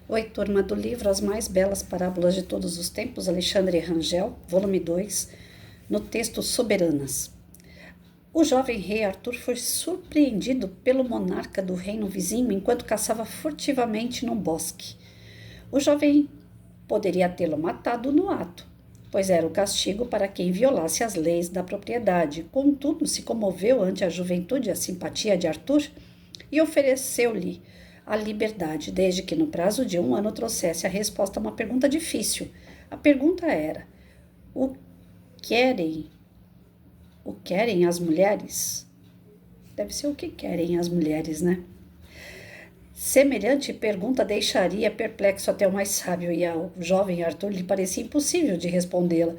Oi, turma do livro As Mais Belas Parábolas de Todos os Tempos, Alexandre Rangel, volume 2, no texto Soberanas. O jovem rei Arthur foi surpreendido pelo monarca do reino vizinho enquanto caçava furtivamente num bosque. O jovem poderia tê-lo matado no ato, pois era o castigo para quem violasse as leis da propriedade. Contudo, se comoveu ante a juventude e a simpatia de Arthur e ofereceu-lhe a liberdade, desde que no prazo de 1 ano trouxesse a resposta a uma pergunta difícil. A pergunta era: o querem, o querem as mulheres? Deve ser o que querem as mulheres, né? Semelhante pergunta deixaria perplexo até o mais sábio, e ao jovem Arthur lhe parecia impossível de respondê-la.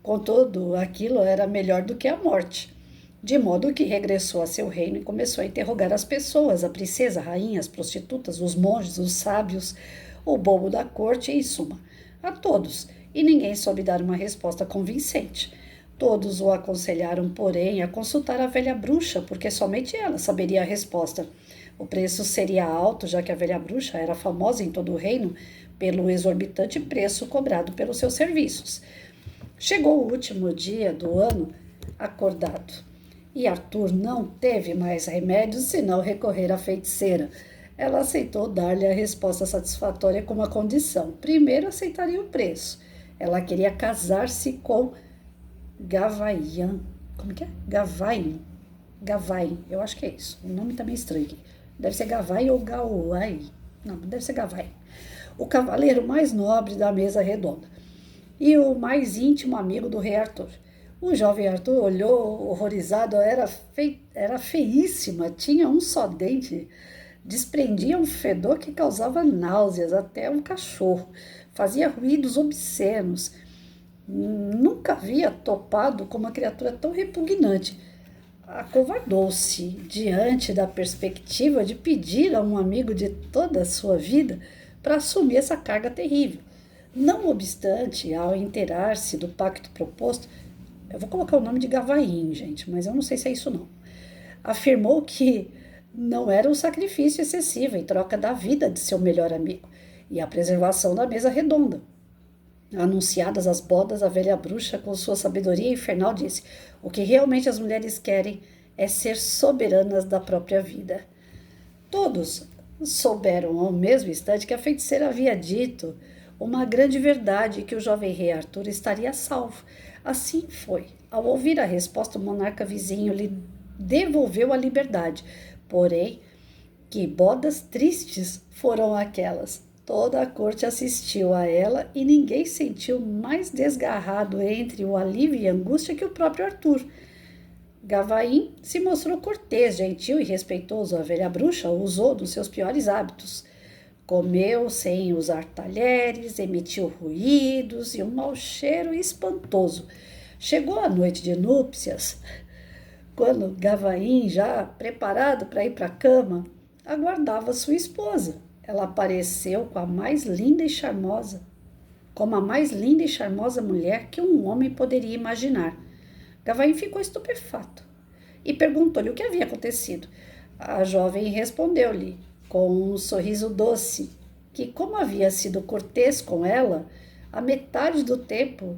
Contudo, aquilo era melhor do que a morte. De modo que regressou a seu reino e começou a interrogar as pessoas, a princesa, a rainha, as prostitutas, os monges, os sábios, o bobo da corte, em suma, a todos, e ninguém soube dar uma resposta convincente. Todos o aconselharam, porém, a consultar a velha bruxa, porque somente ela saberia a resposta. O preço seria alto, já que a velha bruxa era famosa em todo o reino pelo exorbitante preço cobrado pelos seus serviços. Chegou o último dia do ano acordado, e Arthur não teve mais remédio senão recorrer à feiticeira. Ela aceitou dar-lhe a resposta satisfatória com uma condição. Primeiro aceitaria o preço. Ela queria casar-se com Gavaian. Como que é? Gavain. Gavain, eu acho que é isso. O nome tá meio estranho aqui. Deve ser Gavai ou Gauai. Não, deve ser Gavai. O cavaleiro mais nobre da mesa redonda e o mais íntimo amigo do rei Arthur. O jovem Arthur olhou horrorizado, era feíssima, tinha um só dente, desprendia um fedor que causava náuseas, até um cachorro, fazia ruídos obscenos. Nunca havia topado com uma criatura tão repugnante. Acovardou-se diante da perspectiva de pedir a um amigo de toda a sua vida para assumir essa carga terrível. Não obstante, ao inteirar-se do pacto proposto, eu vou colocar o nome de Gavain, gente, mas eu não sei se é isso não. Afirmou que não era um sacrifício excessivo em troca da vida de seu melhor amigo e a preservação da mesa redonda. Anunciadas as bodas, a velha bruxa, com sua sabedoria infernal, disse: o que realmente as mulheres querem é ser soberanas da própria vida. Todos souberam ao mesmo instante que a feiticeira havia dito uma grande verdade, que o jovem rei Arthur estaria salvo. Assim foi. Ao ouvir a resposta, o monarca vizinho lhe devolveu a liberdade. Porém, que bodas tristes foram aquelas. Toda a corte assistiu a ela e ninguém sentiu mais desgarrado entre o alívio e a angústia que o próprio Arthur. Gavain se mostrou cortês, gentil e respeitoso. A velha bruxa usou dos seus piores hábitos. Comeu sem usar talheres, emitiu ruídos e um mau cheiro espantoso. Chegou a noite de núpcias, quando Gavain, já preparado para ir para a cama, aguardava sua esposa. Ela apareceu com a mais linda e charmosa, como a mais linda e charmosa mulher que um homem poderia imaginar. Gavain ficou estupefato e perguntou-lhe o que havia acontecido. A jovem respondeu-lhe, com um sorriso doce, que, como havia sido cortês com ela, a metade do tempo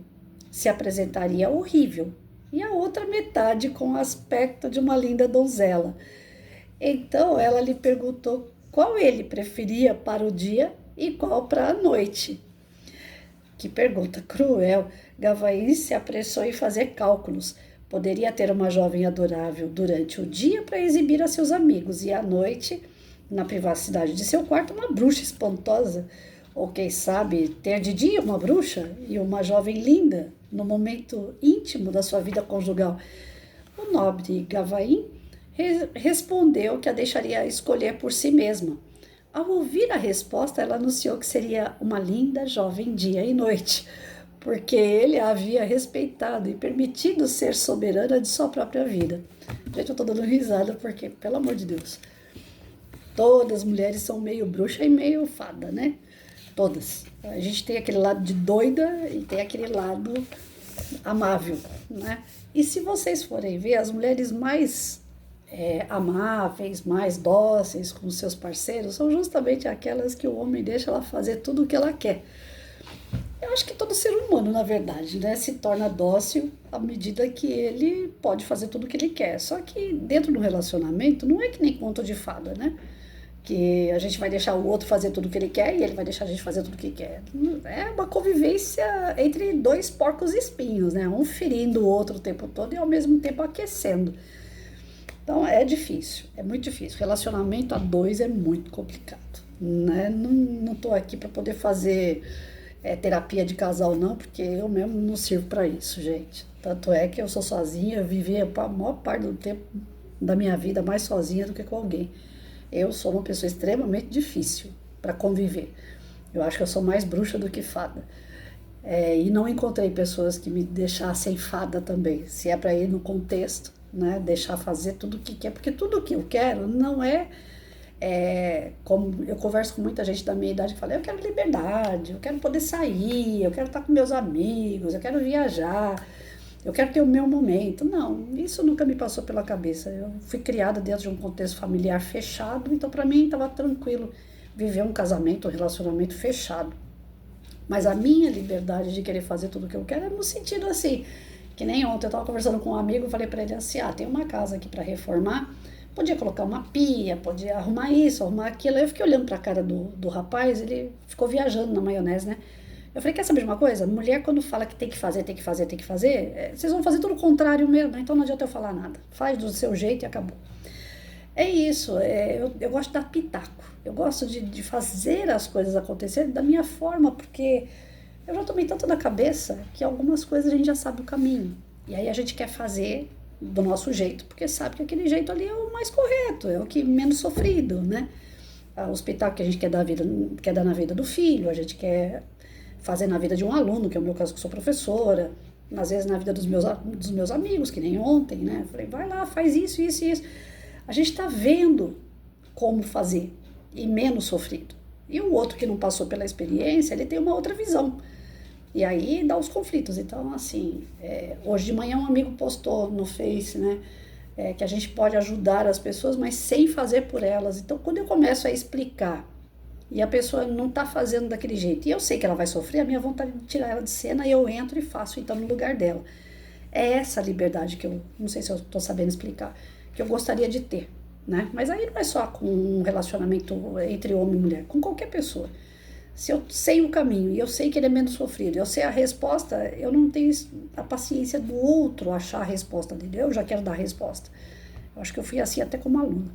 se apresentaria horrível e a outra metade com o aspecto de uma linda donzela. Então ela lhe perguntou qual ele preferia para o dia e qual para a noite. Que pergunta cruel! Gavain se apressou em fazer cálculos. Poderia ter uma jovem adorável durante o dia para exibir a seus amigos e à noite, na privacidade de seu quarto, uma bruxa espantosa. Ou quem sabe ter de dia uma bruxa e uma jovem linda no momento íntimo da sua vida conjugal. O nobre Gavain respondeu que a deixaria escolher por si mesma. Ao ouvir a resposta, ela anunciou que seria uma linda jovem dia e noite, porque ele a havia respeitado e permitido ser soberana de sua própria vida. Gente, eu tô dando risada porque, pelo amor de Deus, todas as mulheres são meio bruxa e meio fada, né? Todas. A gente tem aquele lado de doida e tem aquele lado amável, né? E se vocês forem ver, as mulheres mais amáveis, mais dóceis com os seus parceiros, são justamente aquelas que o homem deixa ela fazer tudo o que ela quer. Eu acho que todo ser humano, na verdade, né, se torna dócil à medida que ele pode fazer tudo o que ele quer. Só que dentro do relacionamento não é que nem conto de fada, né? Que a gente vai deixar o outro fazer tudo o que ele quer e ele vai deixar a gente fazer tudo o que quer. É uma convivência entre dois porcos espinhos, né? Um ferindo o outro o tempo todo e ao mesmo tempo aquecendo. Então é difícil, é muito difícil. Relacionamento a dois é muito complicado, né? Não tô aqui para poder fazer terapia de casal não, porque eu mesmo não sirvo para isso, gente. Tanto é que eu sou sozinha, eu vivi a maior parte do tempo da minha vida mais sozinha do que com alguém. Eu sou uma pessoa extremamente difícil para conviver. Eu acho que eu sou mais bruxa do que fada. E não encontrei pessoas que me deixassem fada também. Se é para ir no contexto, né, deixar fazer tudo o que quer, porque tudo o que eu quero não como eu converso com muita gente da minha idade que fala, eu quero liberdade, eu quero poder sair, eu quero estar com meus amigos, eu quero viajar, eu quero ter o meu momento. Não, isso nunca me passou pela cabeça. Eu fui criada dentro de um contexto familiar fechado, então para mim estava tranquilo viver um casamento, um relacionamento fechado. Mas a minha liberdade de querer fazer tudo o que eu quero é no sentido assim, que nem ontem eu estava conversando com um amigo, e falei para ele assim, tem uma casa aqui para reformar, podia colocar uma pia, podia arrumar isso, arrumar aquilo. Aí eu fiquei olhando para a cara do rapaz, ele ficou viajando na maionese, né? Eu falei, quer saber de uma coisa? Mulher quando fala que tem que fazer, tem que fazer, tem que fazer, vocês vão fazer tudo o contrário mesmo, né? Então não adianta eu falar nada. Faz do seu jeito e acabou. É isso, eu gosto de dar pitaco. Eu gosto de fazer as coisas acontecerem da minha forma, porque eu já tomei tanto da cabeça que algumas coisas a gente já sabe o caminho. E aí a gente quer fazer do nosso jeito, porque sabe que aquele jeito ali é o mais correto, é o que menos sofrido, né? O hospital que a gente quer dar na vida do filho, a gente quer fazer na vida de um aluno, que é o meu caso que eu sou professora, às vezes na vida dos meus amigos, que nem ontem, né? Eu falei, vai lá, faz isso, isso e isso. A gente está vendo como fazer e menos sofrido. E o outro que não passou pela experiência, ele tem uma outra visão. E aí dá os conflitos. Então, assim, hoje de manhã um amigo postou no Face, né? Que a gente pode ajudar as pessoas, mas sem fazer por elas. Então, quando eu começo a explicar e a pessoa não está fazendo daquele jeito, e eu sei que ela vai sofrer, a minha vontade de tirar ela de cena, e eu entro e faço então no lugar dela. É essa liberdade que eu, não sei se eu estou sabendo explicar, que eu gostaria de ter, né? Mas aí não é só com um relacionamento entre homem e mulher, com qualquer pessoa. Se eu sei o caminho e eu sei que ele é menos sofrido, eu sei a resposta, eu não tenho a paciência do outro achar a resposta dele. Eu já quero dar a resposta. Eu acho que eu fui assim até como aluna.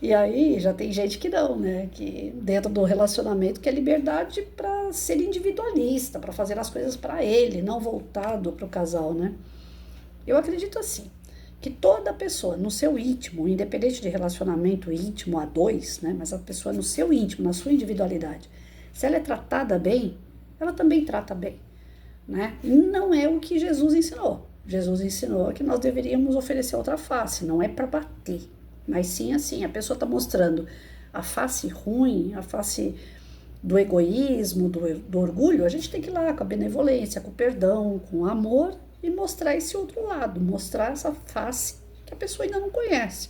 E aí já tem gente que não, né? Que dentro do relacionamento quer liberdade para ser individualista, para fazer as coisas para ele, não voltado para o casal, né? Eu acredito assim, que toda pessoa no seu íntimo, independente de relacionamento íntimo a dois, né, mas a pessoa no seu íntimo, na sua individualidade, se ela é tratada bem, ela também trata bem, né? Não é o que Jesus ensinou. Jesus ensinou que nós deveríamos oferecer outra face, não é para bater, mas sim assim, a pessoa está mostrando a face ruim, a face do egoísmo, do orgulho, a gente tem que ir lá com a benevolência, com o perdão, com o amor, e mostrar esse outro lado, mostrar essa face que a pessoa ainda não conhece.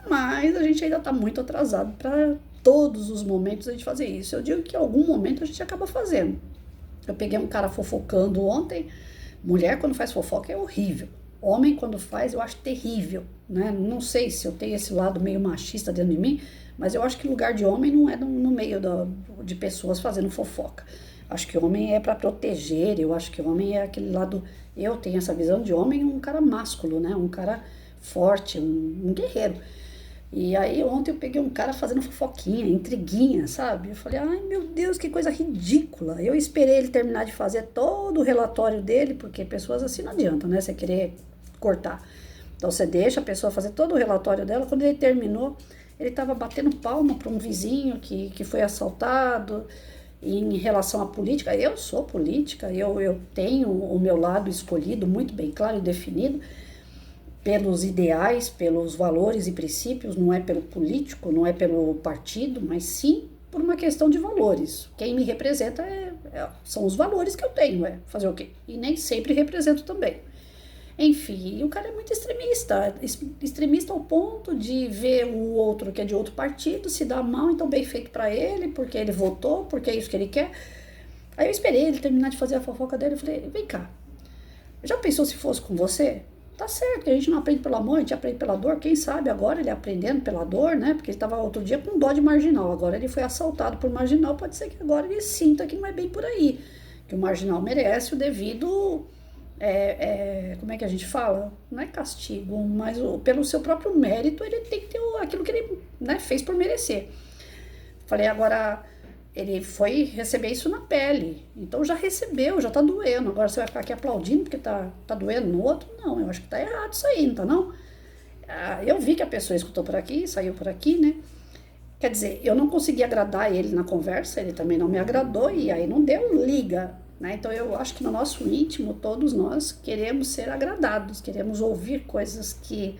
Mas a gente ainda está muito atrasado para todos os momentos a gente fazer isso. Eu digo que em algum momento a gente acaba fazendo. Eu peguei um cara fofocando ontem. Mulher quando faz fofoca é horrível. Homem quando faz eu acho terrível, né? Não sei se eu tenho esse lado meio machista dentro de mim, mas eu acho que lugar de homem não é no meio de pessoas fazendo fofoca. Acho que homem é para proteger, eu acho que homem é aquele lado... Eu tenho essa visão de homem, um cara másculo, né? Um cara forte, um guerreiro. E aí ontem eu peguei um cara fazendo fofoquinha, intriguinha, sabe? Eu falei, ai meu Deus, que coisa ridícula. Eu esperei ele terminar de fazer todo o relatório dele, porque pessoas assim não adianta, né? Você querer cortar. Então você deixa a pessoa fazer todo o relatório dela. Quando ele terminou, ele estava batendo palma para um vizinho que foi assaltado. Em relação à política, eu sou política, eu tenho o meu lado escolhido muito bem claro e definido pelos ideais, pelos valores e princípios, não é pelo político, não é pelo partido, mas sim por uma questão de valores. Quem me representa são os valores que eu tenho, fazer o quê? E nem sempre represento também. Enfim, e o cara é muito extremista, extremista ao ponto de ver o outro que é de outro partido se dar mal, então bem feito pra ele, porque ele votou, porque é isso que ele quer. Aí eu esperei ele terminar de fazer a fofoca dele e falei, vem cá, já pensou se fosse com você? Tá certo que a gente não aprende pelo amor, a gente aprende pela dor. Quem sabe agora ele aprendendo pela dor, né? Porque ele estava outro dia com dó de marginal. Agora ele foi assaltado por marginal. Pode ser que agora ele sinta que não é bem por aí. Que o marginal merece o devido. Como é que a gente fala? Não é castigo, mas pelo seu próprio mérito ele tem que ter aquilo que ele, né, fez por merecer. Falei, agora ele foi receber isso na pele. Então já recebeu, já tá doendo. Agora você vai ficar aqui aplaudindo porque tá doendo no outro? Não, eu acho que tá errado isso aí, não tá não? Eu vi que a pessoa escutou por aqui, saiu por aqui, né? Quer dizer, eu não consegui agradar ele na conversa, ele também não me agradou e aí não deu liga, né? Então eu acho que no nosso íntimo, todos nós queremos ser agradados, queremos ouvir coisas que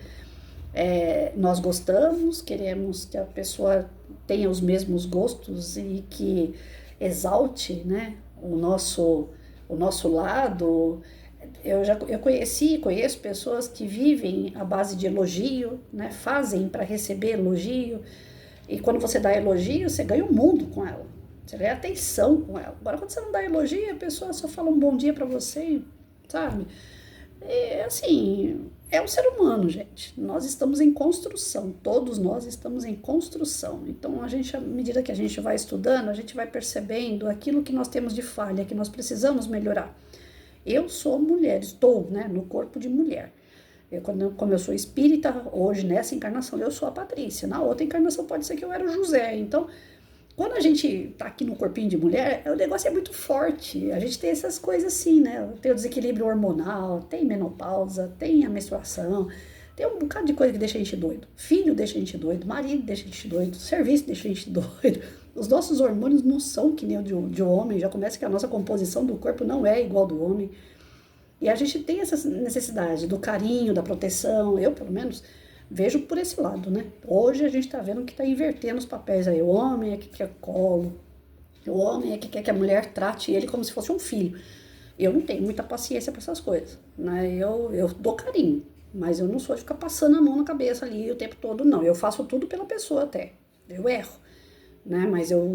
nós gostamos, queremos que a pessoa tenha os mesmos gostos e que exalte, né, o nosso lado. Eu conheço pessoas que vivem à base de elogio, né, fazem para receber elogio, e quando você dá elogio, você ganha o mundo com ela, você ganha atenção com ela. Agora, quando você não dá elogio, a pessoa só fala um bom dia para você, sabe? Assim, é um ser humano, gente. Nós estamos em construção, todos nós estamos em construção. Então, à medida que a gente vai estudando, a gente vai percebendo aquilo que nós temos de falha, que nós precisamos melhorar. Eu sou mulher, estou, né, no corpo de mulher. Como eu sou espírita, hoje nessa encarnação eu sou a Patrícia. Na outra encarnação pode ser que eu era o José. Então, quando a gente tá aqui no corpinho de mulher, o negócio é muito forte. A gente tem essas coisas assim, né? Tem o desequilíbrio hormonal, tem menopausa, tem a menstruação, tem um bocado de coisa que deixa a gente doido. Filho deixa a gente doido, marido deixa a gente doido, serviço deixa a gente doido. Os nossos hormônios não são que nem o de homem, já começa que a nossa composição do corpo não é igual do homem. E a gente tem essa necessidade do carinho, da proteção. Eu, pelo menos, vejo por esse lado, né? Hoje a gente tá vendo que tá invertendo os papéis aí. O homem é que quer colo, o homem é que quer que a mulher trate ele como se fosse um filho. Eu não tenho muita paciência para essas coisas, né? Eu dou carinho, mas eu não sou de ficar passando a mão na cabeça ali o tempo todo, não. Eu faço tudo pela pessoa até. Eu erro, né? Mas eu,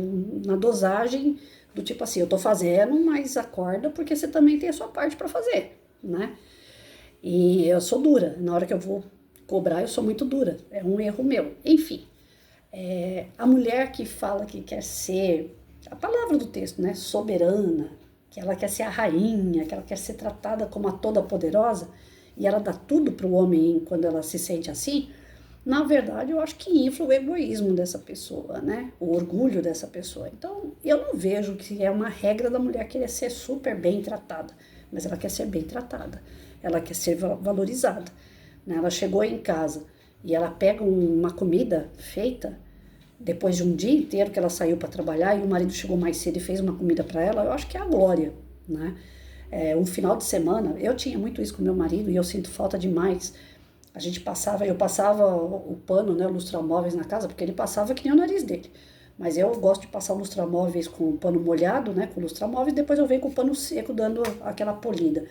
na dosagem do tipo assim, eu tô fazendo, mas acorda porque você também tem a sua parte para fazer, né? E eu sou dura. Na hora que eu vou cobrar, eu sou muito dura. É um erro meu. Enfim, a mulher que fala que quer ser, a palavra do texto, né? Soberana, que ela quer ser a rainha, que ela quer ser tratada como a toda poderosa, e ela dá tudo pro homem quando ela se sente assim. Na verdade, eu acho que infla o egoísmo dessa pessoa, né? O orgulho dessa pessoa. Então, eu não vejo que é uma regra da mulher querer ser super bem tratada, mas ela quer ser bem tratada, ela quer ser valorizada, né? Ela chegou em casa e ela pega uma comida feita depois de um dia inteiro que ela saiu para trabalhar e o marido chegou mais cedo e fez uma comida para ela, eu acho que é a glória, né? Um final de semana, eu tinha muito isso com meu marido e eu sinto falta demais. Eu passava o pano, né, o lustramóveis na casa, porque ele passava que nem o nariz dele. Mas eu gosto de passar o lustramóveis com o pano molhado, né, com o lustramóveis, depois eu venho com o pano seco dando aquela polida.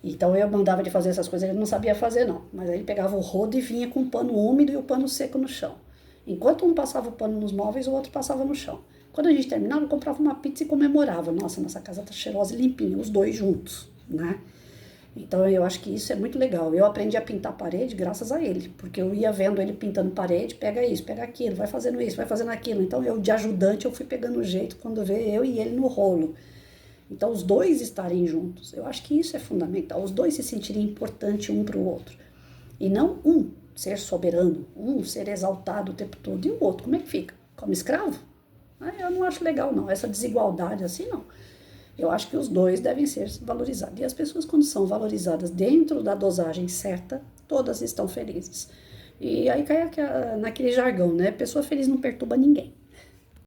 Então eu mandava ele fazer essas coisas, ele não sabia fazer não. Mas aí ele pegava o rodo e vinha com o pano úmido e o pano seco no chão. Enquanto um passava o pano nos móveis, o outro passava no chão. Quando a gente terminava, eu comprava uma pizza e comemorava. Nossa, nossa casa tá cheirosa e limpinha, os dois juntos, né? Então eu acho que isso é muito legal. Eu aprendi a pintar parede graças a ele, porque eu ia vendo ele pintando parede, pega isso, pega aquilo, vai fazendo isso, vai fazendo aquilo. Então eu, de ajudante, eu fui pegando o jeito quando vê eu e ele no rolo. Então os dois estarem juntos, eu acho que isso é fundamental. Os dois se sentirem importantes um para o outro. E não um ser soberano, um ser exaltado o tempo todo. E o outro, como é que fica? Como escravo? Eu não acho legal não, essa desigualdade assim não. Eu acho que os dois devem ser valorizados. E as pessoas, quando são valorizadas dentro da dosagem certa, todas estão felizes. E aí cai naquele jargão, né? Pessoa feliz não perturba ninguém.